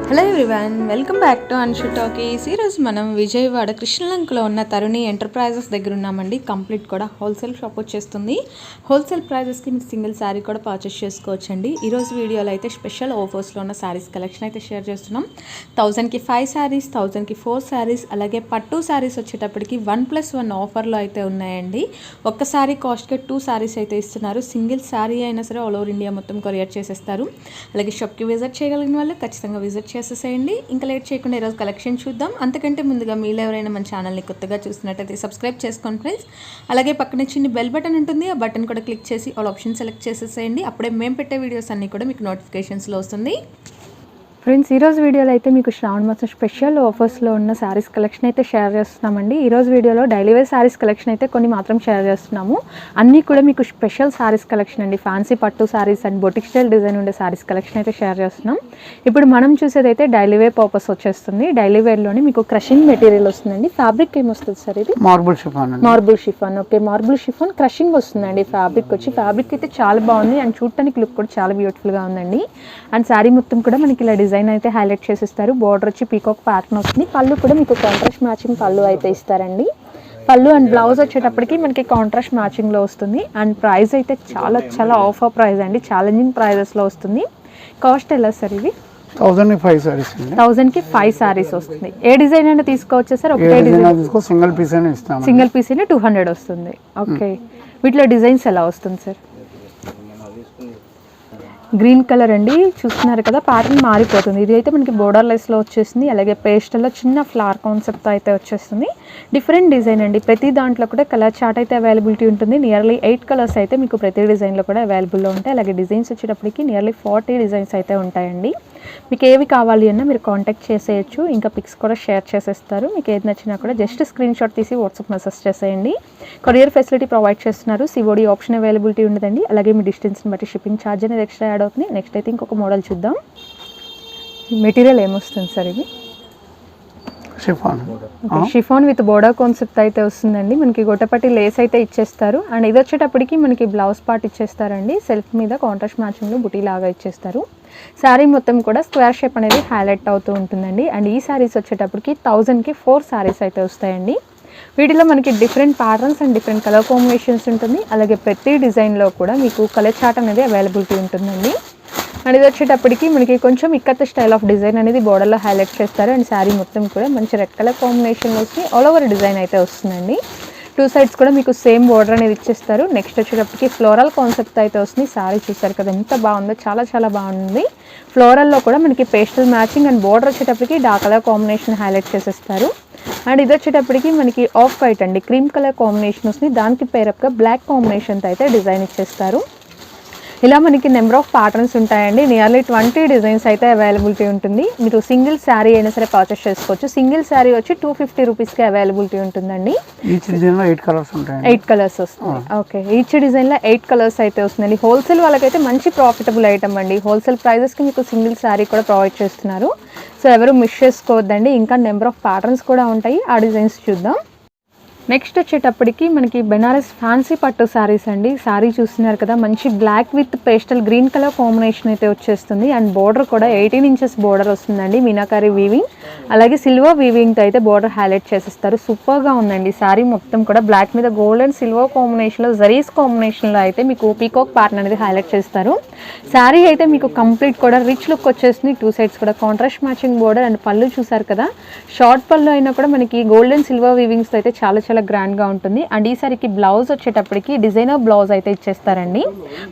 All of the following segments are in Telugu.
Hello everyone, welcome back to Anshu talkies. ఈరోజు మనం విజయవాడ కృష్ణలంకలో ఉన్న తరుణి ఎంటర్ప్రైజెస్ దగ్గర ఉన్నామండి. కంప్లీట్ కూడా హోల్సేల్ షాప్ వచ్చేస్తుంది. హోల్సేల్ ప్రైజెస్కి మీకు సింగిల్ శారీ కూడా పర్చేస్ చేసుకోవచ్చండి. ఈరోజు వీడియోలో అయితే స్పెషల్ ఆఫర్స్లో ఉన్న శారీస్ కలెక్షన్ అయితే షేర్ చేస్తున్నాం. 1000కి 5 శారీస్, 1000కి 4 శారీస్, అలాగే పట్టు శారీస్ వచ్చేటప్పటికి 1+1 ఆఫర్లో అయితే ఉన్నాయండి. ఒక్క శారీ కాస్ట్కి 2 శారీస్ అయితే ఇస్తున్నారు. సింగిల్ శారీ అయినా సరే ఆల్ ఓవర్ ఇండియా మొత్తం కొరియర్ చేసేస్తారు. అలాగే షాప్కి విజిట్ చేయగలిగిన వాళ్ళు ఖచ్చితంగా విజిట్ చేసేసేయండి. ఇంకా లేట్ చేయకుండా ఈరోజు కలెక్షన్ చూద్దాం. అంతకంటే ముందుగా మీరు ఎవరైనా మన ఛానల్ని కొత్తగా చూసినట్టయితే సబ్స్క్రైబ్ చేసుకోండి ఫ్రెండ్స్. అలాగే పక్కన చిన్న బెల్ బటన్ ఉంటుంది, ఆ బటన్ కూడా క్లిక్ చేసి ఆల్ ఆప్షన్ సెలెక్ట్ చేసేసేయండి. అప్పుడే మేము పెట్టే వీడియోస్ అన్నీ కూడా మీకు నోటిఫికేషన్స్లో వస్తుంది. ఫ్రెండ్స్, ఈరోజు వీడియోలో అయితే మీకు శ్రావణ మాసం స్పెషల్ ఆఫర్స్లో ఉన్న శారీస్ కలెక్షన్ అయితే షేర్ చేస్తున్నామండి. ఈరోజు వీడియోలో డైలీ వేర్ శారీస్ కలెక్షన్ అయితే కొన్ని మాత్రం షేర్ చేస్తున్నాము. అన్నీ కూడా మీకు స్పెషల్ శారీస్ కలెక్షన్ అండి. ఫ్యాన్సీ పట్టు saris and boutique style design ఉండే శారీస్ కలెక్షన్ అయితే షేర్ చేస్తున్నాం. ఇప్పుడు మనం చూసేది అయితే డైలీ వేర్ పర్పస్ వచ్చేస్తుంది. డైలీ వేర్లోనే మీకు క్రషింగ్ మెటీరియల్ వస్తుందండి. ఫ్యాబ్రిక్ ఏమొస్తుంది సార్? ఇది marble chiffon. Okay, marble chiffon crushing వస్తుందండి. ఫ్యాబ్రిక్ వచ్చి ఫ్యాబ్రిక్ అయితే చాలా బాగుంది అండ్ చూడటానికి లుక్ కూడా చాలా బ్యూటిఫుల్గా ఉందండి. అండ్ శారీ మొత్తం కూడా మనకి ఇలా డిజైన్ అయితే హైలైట్ చేసిస్తారు. బోర్డర్ వచ్చి పీకాక్ ప్యాటర్న్ వస్తుంది. పళ్ళు కూడా మీకు కాంట్రాస్ట్ మ్యాచింగ్ పళ్ళు అయితే ఇస్తారండి. పళ్ళు అండ్ బ్లౌజ్ వచ్చేటప్పటికి మనకి కాంట్రాస్ట్ మ్యాచింగ్లో వస్తుంది. అండ్ ప్రైస్ అయితే చాలా ఆఫర్ ప్రైస్ అండి. ఛాలెంజింగ్ ప్రైజెస్లో వస్తుంది. కాస్ట్ ఎలా సార్? ఇది 1000కి 5 సారీస్ వస్తుంది. ఏ డిజైన్ అయినా తీసుకోవచ్చు సార్? ఒకటే డిజైన్ సింగిల్ పీస్ అయినా 200 వస్తుంది. ఓకే, వీటిలో డిజైన్స్ ఎలా వస్తుంది సార్? గ్రీన్ కలర్ అండి, చూస్తున్నారు కదా, ప్యాటర్న్ మారిపోతుంది. ఇది అయితే మనకి బోర్డర్ లెస్లో వచ్చేసింది. అలాగే పేస్టల్లో చిన్న ఫ్లవర్ కాన్సెప్ట్ అయితే వచ్చేస్తుంది. డిఫరెంట్ డిజైన్ అండి. ప్రతి దాంట్లో కూడా కలర్ చార్ట్ అయితే అవైలబిలిటీ ఉంటుంది. నియర్లీ 8 కలర్స్ అయితే మీకు ప్రతి డిజైన్లో కూడా అవైలబుల్లో ఉంటాయి. అలాగే డిజైన్స్ వచ్చేటప్పటికి నియర్లీ 40 డిజైన్స్ అయితే ఉంటాయండి. మీకు ఏవి కావాలి అన్నా మీరు కాంటాక్ట్ చేసేయచ్చు. ఇంకా పిక్స్ కూడా షేర్ చేసేస్తారు. మీకు ఏది నచ్చినా కూడా జస్ట్ స్క్రీన్ షాట్ తీసి వాట్సాప్ మెసేజ్ చేసేయండి. కొరియర్ ఫెసిలిటీ ప్రొవైడ్ చేస్తున్నారు. సిఓడి ఆప్షన్ అవైలబిలిటీ ఉండదండి. అలాగే మీ డిస్టెన్స్ని బట్టి షిప్పింగ్ ఛార్జ్ అనేది ఎక్స్ట్రా యాడ్ అవుతుంది. నెక్స్ట్ అయితే ఇంకొక మోడల్ చూద్దాం. మెటీరియల్ ఏమొస్తుంది సార్? ఇది షిఫాన్ విత్ బోర్డర్ కాన్సెప్ట్ అయితే వస్తుందండి. మనకి గొట్టపట్టి లేస్ అయితే ఇచ్చేస్తారు. అండ్ ఇది వచ్చేటప్పటికి మనకి బ్లౌజ్ పార్ట్ ఇచ్చేస్తారండి. సెల్ఫ్ మీద కాంట్రాస్ట్ మ్యాచింగ్లో బుటీ లాగా ఇచ్చేస్తారు. శారీ మొత్తం కూడా స్క్వేర్ షేప్ అనేది హైలైట్ అవుతూ ఉంటుందండి. అండ్ ఈ శారీస్ వచ్చేటప్పటికి 1000కి 4 శారీస్ అయితే వస్తాయండి. వీటిలో మనకి different patterns and different colour combinations ఉంటుంది. అలాగే ప్రతి డిజైన్లో కూడా మీకు కలర్ చార్ట్ అనేది అవైలబిలిటీ ఉంటుందండి. అండ్ ఇది వచ్చేటప్పటికి మనకి కొంచెం ఇక్కత్ స్టైల్ ఆఫ్ డిజైన్ అనేది బోర్డర్లో హైలైట్ చేస్తారు. అండ్ శారీ మొత్తం కూడా మంచి రెడ్ కలర్ కాంబినేషన్లో వచ్చి ఆల్ ఓవర్ డిజైన్ అయితే వస్తుందండి. 2 సైడ్స్ కూడా మీకు సేమ్ బోర్డర్ అనేది ఇచ్చేస్తారు. నెక్స్ట్ వచ్చేటప్పటికి ఫ్లోరల్ కాన్సెప్ట్ అయితే వస్తుంది. శారీ చూసారు కదా ఎంత బాగుందో, చాలా బాగుంది. ఫ్లోరల్లో కూడా మనకి పేస్టల్ మ్యాచింగ్ అండ్ బోర్డర్ వచ్చేటప్పటికి డార్క్ కలర్ కాంబినేషన్ హైలైట్ చేసేస్తారు. అండ్ ఇది వచ్చేటప్పటికి మనకి ఆఫ్ వైట్ అండి, క్రీమ్ కలర్ కాంబినేషన్ వస్తుంది. దానికి పేరప్గా బ్లాక్ కాంబినేషన్తో అయితే డిజైన్ ఇచ్చేస్తారు. ఇలా మనకి నెంబర్ ఆఫ్ ప్యాటర్న్స్ ఉంటాయండి. నియర్లీ 20 డిజైన్స్ అయితే అవైలబిలిటీ ఉంటుంది. మీరు సింగిల్ శారీ అయినా సరే పర్చేస్ చేసుకోవచ్చు. సింగిల్ శారీ వచ్చి 250 రూపీస్కి అవైలబిలిటీ ఉంటుందండి. 8 కలర్స్ వస్తుంది. ఓకే, ఈచ్ డిజైన్లో 8 కలర్స్ అయితే వస్తుందండి. హోల్సేల్ వాళ్ళకైతే మంచి ప్రాఫిటబుల్ ఐటమ్ అండి. హోల్సేల్ ప్రైజెస్కి మీకు సింగిల్ శారీ కూడా ప్రొవైడ్ చేస్తున్నారు. సో ఎవరు మిస్ చేసుకోవద్దండి. ఇంకా నెంబర్ ఆఫ్ ప్యాటర్న్స్ కూడా ఉంటాయి. ఆ డిజైన్స్ చూద్దాం. నెక్స్ట్ వచ్చేటప్పటికి మనకి బెనారస్ ఫ్యాన్సీ పట్టు శారీస్ అండి. శారీ చూస్తున్నారు కదా, మంచి black with pastel green colour combination అయితే వచ్చేస్తుంది. అండ్ బోర్డర్ కూడా 18 ఇంచెస్ బోర్డర్ వస్తుందండి. మీనాకారి వీవింగ్ అలాగే సిల్వర్ వీవింగ్తో అయితే బోర్డర్ హైలైట్ చేసేస్తారు. సూపర్గా ఉందండి. శారీ మొత్తం కూడా బ్లాక్ మీద గోల్డ్ అండ్ సిల్వర్ కాంబినేషన్లో జరీస్ కాంబినేషన్లో అయితే మీకు పీకాక్ ప్యాటర్న్ అనేది హైలైట్ చేస్తారు. శారీ అయితే మీకు కంప్లీట్ కూడా రిచ్ లుక్ వచ్చేస్తుంది. 2 సైడ్స్ కూడా కాంట్రాస్ట్ మ్యాచింగ్ బోర్డర్ అండ్ పళ్ళు చూసారు కదా, షార్ట్ పళ్ళు అయినా కూడా మనకి గోల్డ్ అండ్ సిల్వర్ వీవింగ్స్తో అయితే చాలా గ్రాండ్గా ఉంటుంది. అండ్ ఈ సారికి బ్లౌజ్ వచ్చేటప్పటికి డిజైనర్ బ్లౌజ్ అయితే ఇచ్చేస్తారండి.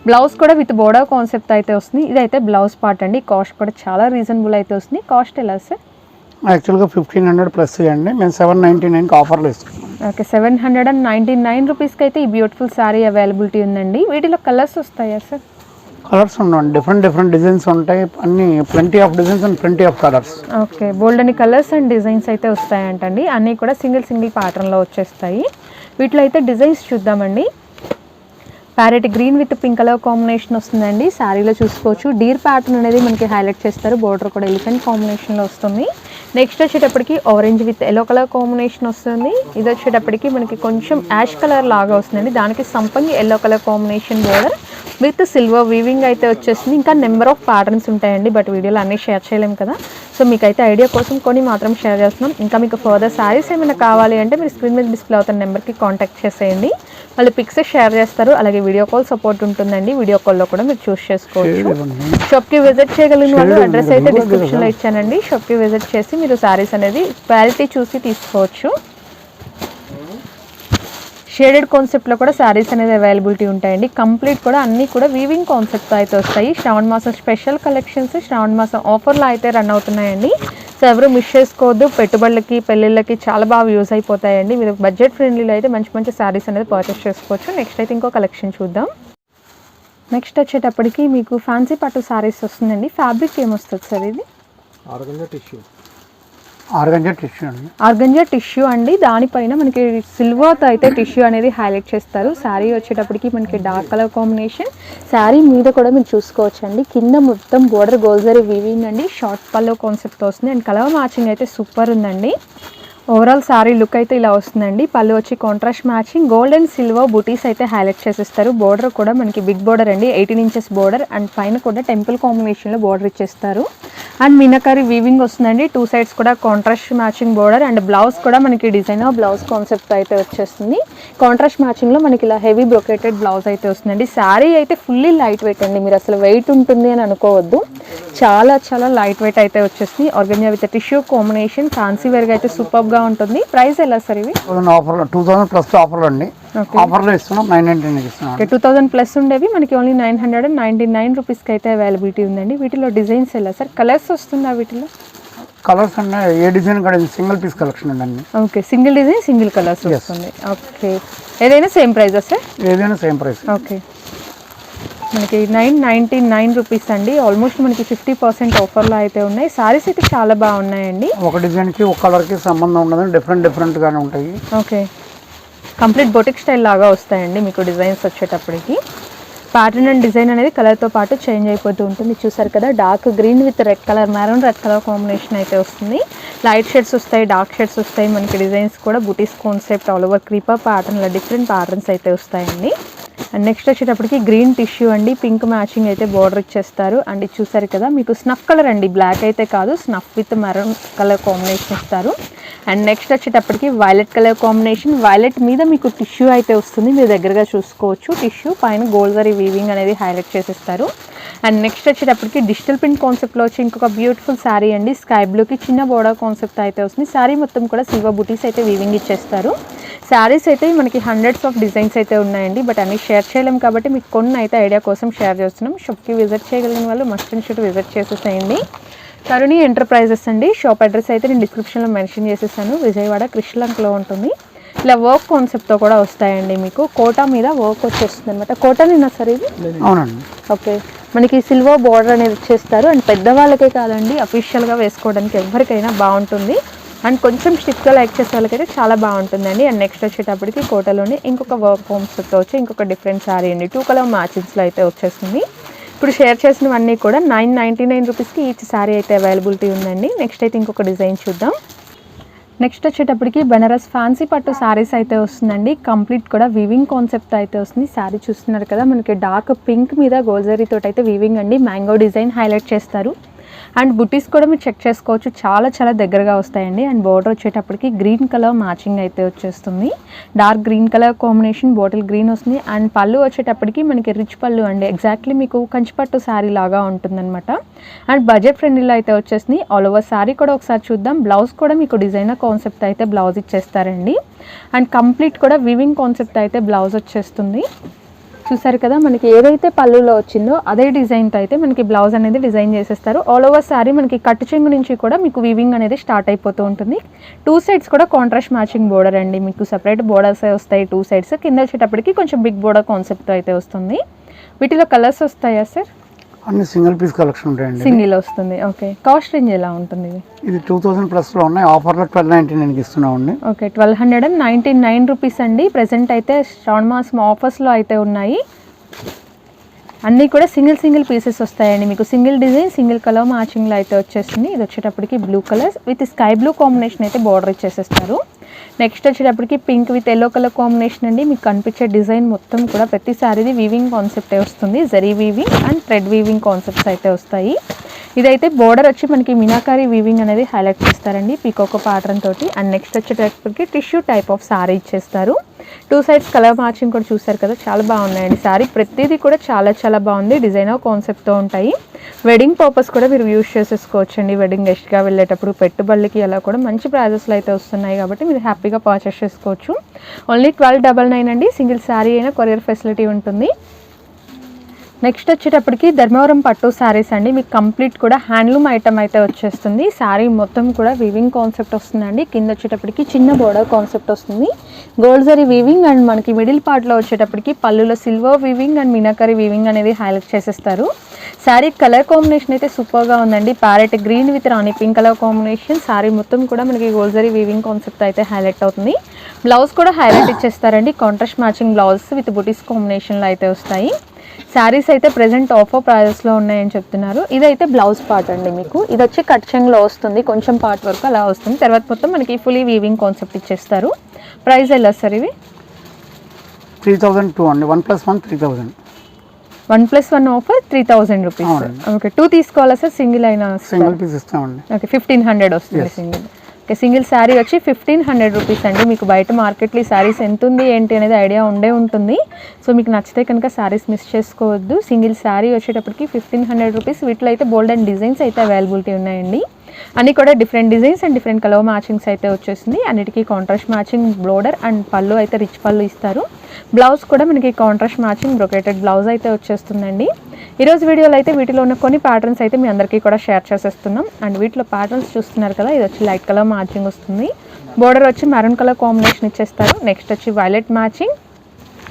బ్లౌజ్ కూడా విత్ బోర్డర్ కాన్సెప్ట్ అయితే వస్తుంది. ఇదైతే బ్లౌజ్ పార్ట్ అండి. కాస్ట్ కూడా చాలా రీజనబుల్ అయితే వస్తుంది. కాస్ట్ ఎలా సార్? యాక్చువల్గా 1500 ప్లస్ అండి. మేము 799కి ఆఫర్లో ఇస్తున్నాం. ఓకే, 799 రూపీస్కి అయితే ఈ బ్యూటిఫుల్ శారీ అవైలబిలిటీ ఉందండి. వీటిలో కలర్స్ వస్తాయా సార్? కలర్స్ ఉండవు, డిఫరెంట్ డిజైన్స్ ఉంటాయి. అన్ని plenty of designs and plenty of colours. Okay, bold అని కలర్స్ అండ్ డిజైన్స్ అయితే వస్తాయంటండి. అన్నీ కూడా సింగిల్ ప్యాటర్న్లో వచ్చేస్తాయి. వీటిలో అయితే డిజైన్స్ చూద్దామండి. Parrot green with pink colour combination వస్తుందండి. శారీలో చూసుకోవచ్చు. డీర్ ప్యాటర్న్ అనేది మనకి హైలైట్ చేస్తారు. బోర్డర్ కూడా ఎలిఫెంట్ కాంబినేషన్లో వస్తుంది. నెక్స్ట్ వచ్చేటప్పటికి orange with yellow colour combination వస్తుంది. ఇది వచ్చేటప్పటికి మనకి కొంచెం యాష్ కలర్ లాగా వస్తుందండి. దానికి సంపంగి yellow colour combination border, with silver weaving అయితే వచ్చేస్తుంది. ఇంకా నెంబర్ ఆఫ్ ప్యాటర్న్స్ ఉంటాయండి, బట్ వీడియోలో అన్నీ షేర్ చేయలేము కదా. సో మీకైతే ఐడియా కోసం కొన్ని మాత్రం షేర్ చేస్తున్నాం. ఇంకా మీకు ఫర్దర్ శారీస్ ఏమైనా కావాలి అంటే మీరు స్క్రీన్ మీద డిస్ప్లే అవుతున్న నెంబర్కి కాంటాక్ట్ చేసేయండి. వాళ్ళు పిక్స్ షేర్ చేస్తారు. అలాగే వీడియో కాల్ సపోర్ట్ ఉంటుందండి. వీడియో కాల్లో కూడా మీరు చూస్ చేసుకోవచ్చు. షాప్కి విజిట్ చేయగలిగిన వాళ్ళు అడ్రస్ అయితే డిస్క్రిప్షన్లో ఇచ్చానండి. షాప్కి విజిట్ చేసి మీరు శారీస్ అనేది క్వాలిటీ చూసి తీసుకోవచ్చు. షేడెడ్ కాన్సెప్ట్లో కూడా శారీస్ అనేది అవైలబిలిటీ ఉంటాయండి. కంప్లీట్ కూడా అన్నీ కూడా వీవింగ్ కాన్సెప్ట్తో అయితే వస్తాయి. శ్రావణ మాసం స్పెషల్ కలెక్షన్స్ శ్రావణ మాసం ఆఫర్లో అయితే రన్ అవుతున్నాయండి. సో ఎవరు మిస్ చేసుకోవద్దు. పెట్టుబడులకి పెళ్ళిళ్ళకి చాలా బాగా యూజ్ అయిపోతాయండి. మీరు బడ్జెట్ ఫ్రెండ్లీలో అయితే మంచి మంచి శారీస్ అనేది పర్చేస్ చేసుకోవచ్చు. నెక్స్ట్ అయితే ఇంకో కలెక్షన్ చూద్దాం. నెక్స్ట్ వచ్చేటప్పటికి మీకు ఫ్యాన్సీ పట్టు శారీస్ వస్తుందండి. ఫ్యాబ్రిక్ ఏమొస్తుంది సార్ ఇది? ఆర్గంజా టిష్యూ అండి. దానిపైన మనకి సిల్వర్తో అయితే టిష్యూ అనేది హైలైట్ చేస్తారు. శారీ వచ్చేటప్పటికి మనకి డార్క్ కలర్ కాంబినేషన్. శారీ మీద కూడా మీరు చూసుకోవచ్చు అండి. కింద మొత్తం బోర్డర్ గోల్జరీ వీవింగ్ అండి. షార్ట్ పల్లో కాన్సెప్ట్తో వస్తుంది అండ్ కలర్ మ్యాచింగ్ అయితే సూపర్ ఉందండి. ఓవరాల్ శారీ లుక్ అయితే ఇలా వస్తుందండి. పళ్ళు వచ్చి contrast matching gold and silver బుటీస్ అయితే హైలైట్ చేసేస్తారు. బోర్డర్ కూడా మనకి బిగ్ బోర్డర్ అండి, 18 ఇంచెస్ బోర్డర్ అండ్ పైన కూడా టెంపుల్ కాంబినేషన్లో బోర్డర్ ఇచ్చేస్తారు. అండ్ మీనాకరీ వీవింగ్ వస్తుందండి. 2 సైడ్స్ కూడా contrast matching border and blouse కూడా మనకి డిజైనర్ బ్లౌజ్ కాన్సెప్ట్ అయితే వచ్చేస్తుంది. కాంట్రాస్ట్ మ్యాచింగ్లో మనకి ఇలా హెవీ బ్రొకేటెడ్ బ్లౌజ్ అయితే వస్తుందండి. శారీ అయితే ఫుల్లీ లైట్ వెయిట్ అండి. మీరు అసలు వెయిట్ ఉంటుంది అని అనుకోవద్దు. చాలా చాలా లైట్ వెయిట్ అయితే వచ్చేస్తుంది. Organza with tissue combination fancy వేర్గా అయితే సూపర్గా ఉంటుంది. ప్రైస్ ఎలా సార్ ఇవి? 2000 ప్లస్ ఆఫర్లు అండి. ఆఫర్లో ఇస్తున్నాం 999 ఇస్తున్నాం. 2000 ప్లస్ ఉండేవి మనకి ఓన్లీ 999 రూపీస్కి అయితే అవైలబిలిటీ ఉందండి. వీటిలో డిజైన్స్ ఎలా సార్? కలర్స్ వస్తుందా వీటిలో? కలర్స్ అంటే ఏ డిజైన్ కూడా సింగిల్ పీస్ కలెక్షన్ అండి. Okay, single design single colours వస్తుంది. ఓకే, ఏదైనా సేమ్ ప్రైజా సార్? ఏదైనా సేమ్ ప్రైస్. ఓకే, మనకి 999 రూపీస్ అండి. ఆల్మోస్ట్ మనకి 50% ఆఫర్లో అయితే ఉన్నాయి. సారీస్ అయితే చాలా బాగున్నాయండి. ఒక డిజైన్కి ఒక కలర్కి సంబంధం ఉండదు, డిఫరెంట్గానే ఉంటాయి. ఓకే, కంప్లీట్ బొటిక్ స్టైల్ లాగా వస్తాయండి మీకు డిజైన్స్ వచ్చేటప్పటికి. ప్యాటర్న్ అండ్ డిజైన్ అనేది కలర్తో పాటు చేంజ్ అయిపోతూ ఉంటుంది. చూసారు కదా, dark green with red colour, maroon red colour combination అయితే వస్తుంది. లైట్ షేడ్స్ వస్తాయి, డార్క్ షేడ్స్ వస్తాయి. మనకి డిజైన్స్ కూడా బుటీస్ కాన్సెప్ట్ ఆల్ ఓవర్ క్రీపర్ ప్యాటర్న్లో డిఫరెంట్ ప్యాటర్న్స్ అయితే వస్తాయండి. అండ్ నెక్స్ట్ వచ్చేటప్పటికి గ్రీన్ టిష్యూ అండి, పింక్ మ్యాచింగ్ అయితే బార్డర్ ఇచ్చేస్తారు. అండ్ ఇది చూసారు కదా, మీకు స్నఫ్ కలర్ అండి, బ్లాక్ అయితే కాదు, snuff with maroon colour combination ఇస్తారు. అండ్ నెక్స్ట్ వచ్చేటప్పటికి వైలెట్ కలర్ కాంబినేషన్, వైలెట్ మీద మీకు టిష్యూ అయితే వస్తుంది, మీరు దగ్గరగా చూసుకోవచ్చు. టిష్యూ పైన గోల్డ్ వీవింగ్ అనేది హైలైట్ చేసేస్తారు. అండ్ నెక్స్ట్ వచ్చేటప్పటికి డిజిటల్ ప్రింట్ కాన్సెప్ట్లో వచ్చి ఇంకొక బ్యూటిఫుల్ శారీ అండి. స్కై బ్లూకి చిన్న బోర్డర్ కాన్సెప్ట్ అయితే వస్తుంది. శారీ మొత్తం కూడా సిల్వర్ బుటీస్ అయితే వీవింగ్ ఇచ్చేస్తారు. శారీస్ అయితే మనకి హండ్రెడ్స్ ఆఫ్ డిజైన్స్ అయితే ఉన్నాయండి, బట్ అన్ని షేర్ చేయలేం కాబట్టి మీకు కొన్ని అయితే ఐడియా కోసం షేర్ చేస్తున్నాం. షాప్కి విజిట్ చేయగలిగిన వాళ్ళు మస్ట్ అండ్ షుడ్ విజిట్ చేసేసేయండి. కరుణి ఎంటర్ప్రైజెస్ అండి. షాప్ అడ్రస్ అయితే నేను డిస్క్రిప్షన్లో మెన్షన్ చేసేసాను. విజయవాడ కృష్ణలంకలో ఉంటుంది. ఇలా వర్క్ కాన్సెప్ట్తో కూడా వస్తాయండి. మీకు కోటా మీద వర్క్ వచ్చేస్తుంది అనమాట. కోటా నిన్న సార్ ఇది? అవునండి. ఓకే, మనకి సిల్వర్ బార్డర్ అనేది ఇచ్చేస్తారు. అండ్ పెద్దవాళ్ళకే కాదండి, అఫీషియల్గా వేసుకోవడానికి ఎవరికైనా బాగుంటుంది. అండ్ కొంచెం స్టిక్గా లైక్ చేసే వాళ్ళకైతే చాలా బాగుంటుందండి. అండ్ నెక్స్ట్ వచ్చేటప్పటికి కోటలోనే ఇంకొక వర్క్ కాన్సెప్ట్తో వచ్చి ఇంకొక డిఫరెంట్ శారీ అండి. 2 కలర్ మ్యాచింగ్స్లో అయితే వచ్చేస్తుంది. ఇప్పుడు షేర్ చేసినవన్నీ కూడా 999 రూపీస్కి ఈచ్ శారీ అయితే అవైలబిలిటీ ఉందండి. నెక్స్ట్ అయితే ఇంకొక డిజైన్ చూద్దాం. నెక్స్ట్ వచ్చేటప్పటికి బనారస్ ఫ్యాన్సీ పట్టు శారీస్ అయితే వస్తుందండి. కంప్లీట్ కూడా వీవింగ్ కాన్సెప్ట్ అయితే వస్తుంది. శారీ చూస్తున్నారు కదా, మనకి డార్క్ పింక్ మీద గోల్జరీ తోటి అయితే వీవింగ్ అండి. మ్యాంగో డిజైన్ హైలైట్ చేస్తారు. అండ్ బుటీస్ కూడా మీరు చెక్ చేసుకోవచ్చు, చాలా చాలా దగ్గరగా వస్తాయండి. అండ్ బోర్డర్ వచ్చేటప్పటికి గ్రీన్ కలర్ మ్యాచింగ్ అయితే వచ్చేస్తుంది. Dark green colour combination bottle green వస్తుంది. అండ్ పళ్ళు వచ్చేటప్పటికి మనకి రిచ్ పళ్ళు అండి, ఎగ్జాక్ట్లీ మీకు కంచిపట్టు శారీ లాగా ఉంటుందన్నమాట. అండ్ బడ్జెట్ ఫ్రెండ్లీలో అయితే వచ్చేసింది. ఆల్ ఓవర్ శారీ కూడా ఒకసారి చూద్దాం. బ్లౌజ్ కూడా మీకు డిజైనర్ కాన్సెప్ట్ అయితే బ్లౌజ్ ఇచ్చేస్తారండి. అండ్ కంప్లీట్ కూడా వీవింగ్ కాన్సెప్ట్ అయితే బ్లౌజ్ వచ్చేస్తుంది. చూసారు కదా, మనకి ఏదైతే పళ్ళులో వచ్చిందో అదే డిజైన్తో అయితే మనకి బ్లౌజ్ అనేది డిజైన్ చేసేస్తారు. ఆల్ ఓవర్ శారీ మనకి కట్టు చెంగు నుంచి కూడా మీకు వీవింగ్ అనేది స్టార్ట్ అయిపోతూ ఉంటుంది. 2 సైడ్స్ కూడా కాంట్రాస్ట్ మ్యాచింగ్ బోర్డర్ అండి, మీకు సపరేట్ బోర్డర్స్ వస్తాయి 2 సైడ్స్. కింద వచ్చేటప్పటికి కొంచెం బిగ్ బోర్డర్ కాన్సెప్ట్తో అయితే వస్తుంది. వీటిలో కలర్స్ వస్తాయా సార్? అన్ని సింగిల్ పీస్ కలెక్షన్ ఉంటాయండి. సింగిల్ వస్తుంది. ఓకే, కాస్ట్ రేంజ్ ఎలా ఉంటుంది? ఇది 2000 ప్లస్లో ఉన్నాయి. ఆఫర్లో 1299కి ఇస్తున్నామండి. ఓకే, 1299 రూపీస్ అండి. ప్రెసెంట్ అయితే శ్రావణ మాసం ఆఫర్స్లో అయితే ఉన్నాయి. అన్నీ కూడా సింగిల్ పీసెస్ వస్తాయండి. మీకు సింగిల్ డిజైన్ సింగిల్ కలర్ మ్యాచింగ్లో అయితే వచ్చేస్తుంది. ఇది వచ్చేటప్పటికి blue colour with sky blue combination అయితే బార్డర్ ఇచ్చేసేస్తారు. నెక్స్ట్ వచ్చేటప్పటికి pink with yellow colour combination అండి. మీకు కనిపించే డిజైన్ మొత్తం కూడా ప్రతి సారీది వీవింగ్ కాన్సెప్టే వస్తుంది. Zari weaving and thread weaving concepts అయితే వస్తాయి. ఇదైతే బోర్డర్ వచ్చి మనకి మీనాకారి వీవింగ్ అనేది హైలైట్ చేస్తారండి పీకాక్ ప్యాటర్న్ తోటి. అండ్ నెక్స్ట్ వచ్చేటప్పటికి టిష్యూ టైప్ ఆఫ్ సారీ ఇచ్చేస్తారు. 2 సైడ్స్ కలర్ మ్యాచింగ్ కూడా చూసారు కదా, చాలా బాగున్నాయండి. సారీ ప్రతిదీ కూడా చాలా చాలా బాగుంది. డిజైనర్ కాన్సెప్ట్తో ఉంటాయి. వెడ్డింగ్ పర్పస్ కూడా మీరు యూజ్ చేసేసుకోవచ్చు అండి. వెడ్డింగ్ గెస్ట్గా వెళ్ళేటప్పుడు పెట్టుబడులకి అలా కూడా మంచి ప్రైజెస్లో అయితే వస్తున్నాయి కాబట్టి మీరు హ్యాపీగా పర్చేస్ చేసుకోవచ్చు. ఓన్లీ 1299 అండి. సింగిల్ శారీ అయినా కొరియర్ ఫెసిలిటీ ఉంటుంది. నెక్స్ట్ వచ్చేటప్పటికి ధర్మవరం పట్టు శారీస్ అండి. మీకు కంప్లీట్ కూడా హ్యాండ్లూమ్ ఐటమ్ అయితే వచ్చేస్తుంది. శారీ మొత్తం కూడా వీవింగ్ కాన్సెప్ట్ వస్తుందండి. కింద వచ్చేటప్పటికి చిన్న బోర్డర్ కాన్సెప్ట్ వస్తుంది. గోల్డ్ జరీ వీవింగ్ అండ్ మనకి మిడిల్ పార్ట్లో వచ్చేటప్పటికి పళ్ళులో silver weaving and meenakari weaving అనేది హైలైట్ చేసేస్తారు. శారీ కలర్ కాంబినేషన్ అయితే సూపర్గా ఉందండి. Parrot green with rani pink colour combination. Sari మొత్తం కూడా మనకి గోల్డ్ జరీ వీవింగ్ కాన్సెప్ట్ అయితే హైలైట్ అవుతుంది. బ్లౌజ్ కూడా హైలైట్ ఇచ్చేస్తారండి. Contrast matching blouse with butis కాంబినేషన్లో అయితే వస్తాయి. శారీస్ అయితే ప్రెజెంట్ ఆఫర్ ప్రైజెస్లో ఉన్నాయని చెప్తున్నారు. ఇదైతే బ్లౌజ్ పార్ట్ అండి. మీకు ఇది వచ్చి కట్ చెంగ్లో వస్తుంది, కొంచెం పార్ట్ వరకు అలా వస్తుంది. తర్వాత మొత్తం మనకి ఫుల్లీ వీవింగ్ కాన్సెప్ట్ ఇచ్చేస్తారు. ప్రైస్ ఎలా సార్ ఇవి? 3002 అండి. 1+1 3000. 1+1 ఆఫర్ 3000 రూపీస్. ఓకే, 2 తీసుకోవాలా సార్? సింగిల్ అయినా? సింగిల్ పీస్ ఇస్తామండి. ఓకే, 1500 వస్తుంది సింగిల్. ఓకే, సింగిల్ శారీ వచ్చి 1500 రూపీస్ అండి. మీకు బయట మార్కెట్లో ఈ శారీస్ ఎంత ఉంది ఏంటి అనేది ఐడియా ఉంటుంది. సో మీకు నచ్చితే కనుక శారీస్ మిస్ చేసుకోవద్దు. సింగిల్ శారీ వచ్చేటప్పటికి 1500 రూపీస్. వీటిలో అయితే బోల్డ్ అండ్ డిజైన్స్ అయితే అవైలబిలిటీ ఉన్నాయండి. అన్నీ కూడా different designs and different colour matchings అయితే వచ్చేసింది. అన్నిటికీ కాంట్రాస్ట్ మ్యాచింగ్ బోర్డర్ అండ్ పళ్ళు అయితే రిచ్ పళ్ళు ఇస్తారు. బ్లౌజ్ కూడా మనకి కాంట్రాస్ట్ మ్యాచింగ్ బ్రొకేటెడ్ బ్లౌజ్ అయితే వచ్చేస్తుందండి. ఈరోజు వీడియోలో అయితే వీటిలో ఉన్న కొన్ని ప్యాటర్న్స్ అయితే మీ అందరికీ కూడా షేర్ చేసేస్తున్నాం. అండ్ వీటిలో ప్యాటర్న్స్ చూస్తున్నారు కదా, ఇది వచ్చి లైట్ కలర్ మ్యాచింగ్ వస్తుంది. బోర్డర్ వచ్చి మెరూన్ కలర్ కాంబినేషన్ ఇచ్చేస్తారు. నెక్స్ట్ వచ్చి violet matching,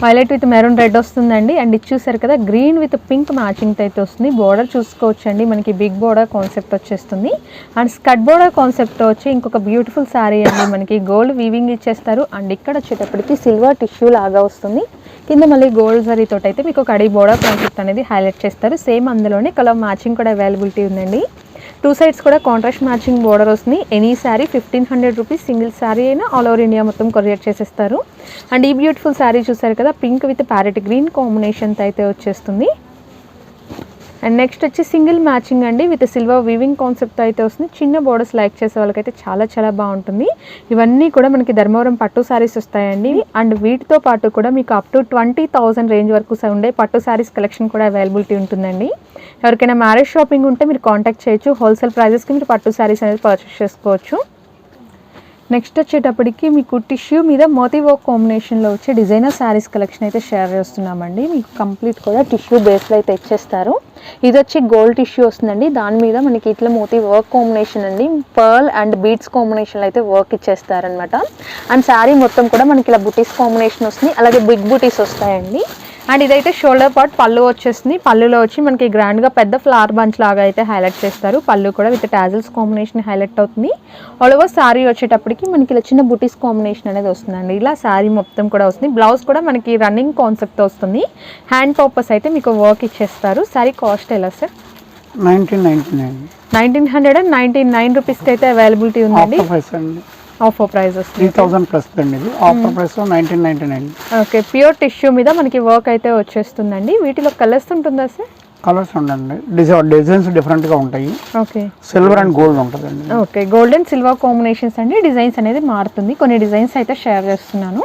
violet with maroon red వస్తుందండి. అండ్ ఇది చూసారు కదా, గ్రీన్ విత్ పింక్ మ్యాచింగ్ అయితే వస్తుంది. బోర్డర్ చూసుకోవచ్చు అండి, మనకి బిగ్ బోర్డర్ కాన్సెప్ట్ వచ్చేస్తుంది. అండ్ స్కట్ బోర్డర్ కాన్సెప్ట్ వచ్చి ఇంకొక బ్యూటిఫుల్ శారీ అండి. మనకి గోల్డ్ వీవింగ్ ఇచ్చేస్తారు. అండ్ ఇక్కడ వచ్చేటప్పటికి సిల్వర్ టిష్యూ లాగా వస్తుంది. కింద మళ్ళీ గోల్డ్ జరీ తోటి అయితే మీకు కడీ బోర్డర్ కాన్సెప్ట్ అనేది హైలైట్ చేస్తారు. సేమ్ అందులోనే కలర్ మ్యాచింగ్ కూడా అవైలబిలిటీ ఉందండి. 2 సైడ్స్ కూడా కాంట్రాస్ట్ మ్యాచింగ్ బోర్డర్ వస్తుంది. Any sari 1500 rupees. Single sari అయినా ఆల్ ఓవర్ ఇండియా మొత్తం కొరియర్ చేసేస్తారు. అండ్ ఈ బ్యూటిఫుల్ శారీ చూసారు కదా, పింక్ విత్ ప్యారెట్ గ్రీన్ కాంబినేషన్తో అయితే వచ్చేస్తుంది. అండ్ నెక్స్ట్ వచ్చి సింగిల్ మ్యాచింగ్ అండి విత్ సిల్వర్ వీవింగ్ కాన్సెప్ట్ అయితే వస్తుంది. చిన్న బోర్డర్స్ లైక్ చేసే వాళ్ళకైతే చాలా చాలా బాగుంటుంది. ఇవన్నీ కూడా మనకి ధర్మవరం పట్టు శారీస్ వస్తాయండి. అండ్ వీటితో పాటు కూడా మీకు అప్ టు 20,000 రేంజ్ వరకు ఉండే పట్టు శారీస్ కలెక్షన్ కూడా అవైలబిలిటీ ఉంటుందండి. ఎవరికైనా మ్యారేజ్ షాపింగ్ ఉంటే మీరు కాంటాక్ట్ చేయొచ్చు. హోల్సేల్ ప్రైజెస్కి మీరు పట్టు శారీస్ అనేది పర్చేస్ చేసుకోవచ్చు. నెక్స్ట్ వచ్చేటప్పటికి మీకు టిష్యూ మీద మోతీ వర్క్ కాంబినేషన్లో వచ్చే డిజైనర్ శారీస్ కలెక్షన్ అయితే షేర్ చేస్తున్నామండి. మీకు కంప్లీట్ కూడా టిష్యూ బేస్లో అయితే ఇచ్చేస్తారు. ఇది వచ్చి గోల్డ్ టిష్యూ వస్తుందండి. దాని మీద మనకి ఇట్లా మోతీ వర్క్ కాంబినేషన్ అండి, పర్ల్ అండ్ బీడ్స్ కాంబినేషన్లో అయితే వర్క్ ఇచ్చేస్తారనమాట. అండ్ శారీ మొత్తం కూడా మనకి ఇలా బుటీస్ కాంబినేషన్ వస్తుంది. అలాగే బిగ్ బుటీస్ వస్తాయండి. అండ్ ఇదైతే షోల్డర్ పార్ట్ పళ్ళు వచ్చేస్తుంది. పళ్ళులో వచ్చి మనకి గ్రాండ్గా పెద్ద ఫ్లవర్ బంచ్ లాగా అయితే హైలైట్ చేస్తారు. పళ్ళు కూడా విత్ టాజిల్స్ కాంబినేషన్ హైలైట్ అవుతుంది. ఆల్ ఓవర్ శారీ వచ్చేటప్పటికి మనకి ఇలా చిన్న బుటీస్ కాంబినేషన్ అనేది వస్తుందండి. ఇలా శారీ మొత్తం కూడా వస్తుంది. బ్లౌజ్ కూడా మనకి రన్నింగ్ కాన్సెప్ట్ వస్తుంది. హ్యాండ్ పర్పస్ అయితే మీకు వర్క్ ఇచ్చేస్తారు. శారీ కాస్ట్ ఎలా సార్? 1999 రూపీస్కి అయితే అవైలబిలిటీ ఉందండి. ఆఫర్ ప్రైస్ వస్తుంది 3000 ప్లస్ అండి. ఇది offer price 1999. Okay, pure tissue మీద మనకి వర్క్ అయితే వచ్చేస్తుందండి. వీటిలో కలర్స్ ఉంటుందా సార్? కలర్స్ ఉండండి, డిజైన్స్ డిఫరెంట్గా ఉంటాయి. ఓకే, సిల్వర్ అండ్ గోల్డ్ ఉంటుందండి. Okay, gold and silver combinations అండి. డిజైన్స్ అనేది మారుతుంది. కొన్ని డిజైన్స్ అయితే షేర్ చేస్తున్నాను.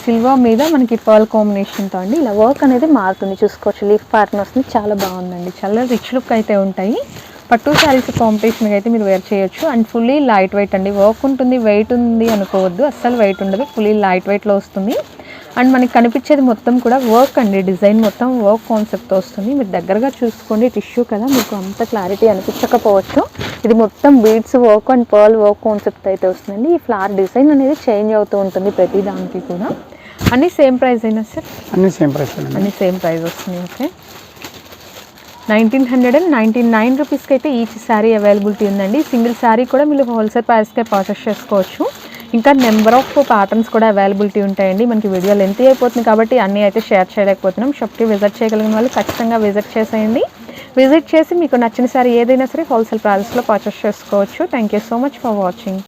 సిల్వర్ మీద మనకి పర్ల్ కాంబినేషన్తో అండి ఇలా వర్క్ అనేది మారుతుంది. చూసుకోవచ్చు, లీఫ్ ప్యాటర్న్ వస్తుంది. చాలా బాగుందండి. చాలా రిచ్ లుక్ అయితే ఉంటాయి. పట్టు శారీస్ కాంపిటీషన్కి అయితే మీరు వేర్ చేయొచ్చు. అండ్ ఫుల్లీ లైట్ వెయిట్ అండి. వర్క్ ఉంటుంది, వెయిట్ ఉంది అనుకోవద్దు, అస్సలు వెయిట్ ఉండదు. ఫుల్లీ లైట్ వెయిట్లో వస్తుంది. అండ్ మనకి కనిపించేది మొత్తం కూడా వర్క్ అండి. డిజైన్ మొత్తం వర్క్ కాన్సెప్ట్తో వస్తుంది. మీరు దగ్గరగా చూసుకోండి, టిష్యూ కదా, మీకు అంత క్లారిటీ అనిపించకపోవచ్చు. ఇది మొత్తం beads work and pearl work concept అయితే వస్తుందండి. ఈ ఫ్లవర్ డిజైన్ అనేది చేంజ్ అవుతూ ఉంటుంది ప్రతి దానికి కూడా. అన్నీ సేమ్ ప్రైస్ అయినా సార్? అన్నీ సేమ్ ప్రైస్, అన్నీ సేమ్ ప్రైస్ వస్తుంది. ఓకే, 1999 రూపీస్కి అయితే ఈచ్ శారీ అవైలబిలిటీ ఉందండి. సింగిల్ శారీ కూడా మీరు హోల్సేల్ ప్రైస్కే పర్చేస్ చేసుకోవచ్చు. ఇంకా నెంబర్ ఆఫ్ ప్యాటర్న్స్ కూడా అవైలబిలిటీ ఉంటాయండి. మనకి వీడియో లెంత్ అయిపోతుంది కాబట్టి అన్నీ అయితే షేర్ చేయలేకపోతున్నాం. షాప్కి విజిట్ చేయగలిగిన వాళ్ళు ఖచ్చితంగా విజిట్ చేసేయండి. విజిట్ చేసి మీకు నచ్చిన శారీ ఏదైనా సరే హోల్సేల్ ప్రైస్లో పర్చేస్ చేసుకోవచ్చు. Thank you so much for watching.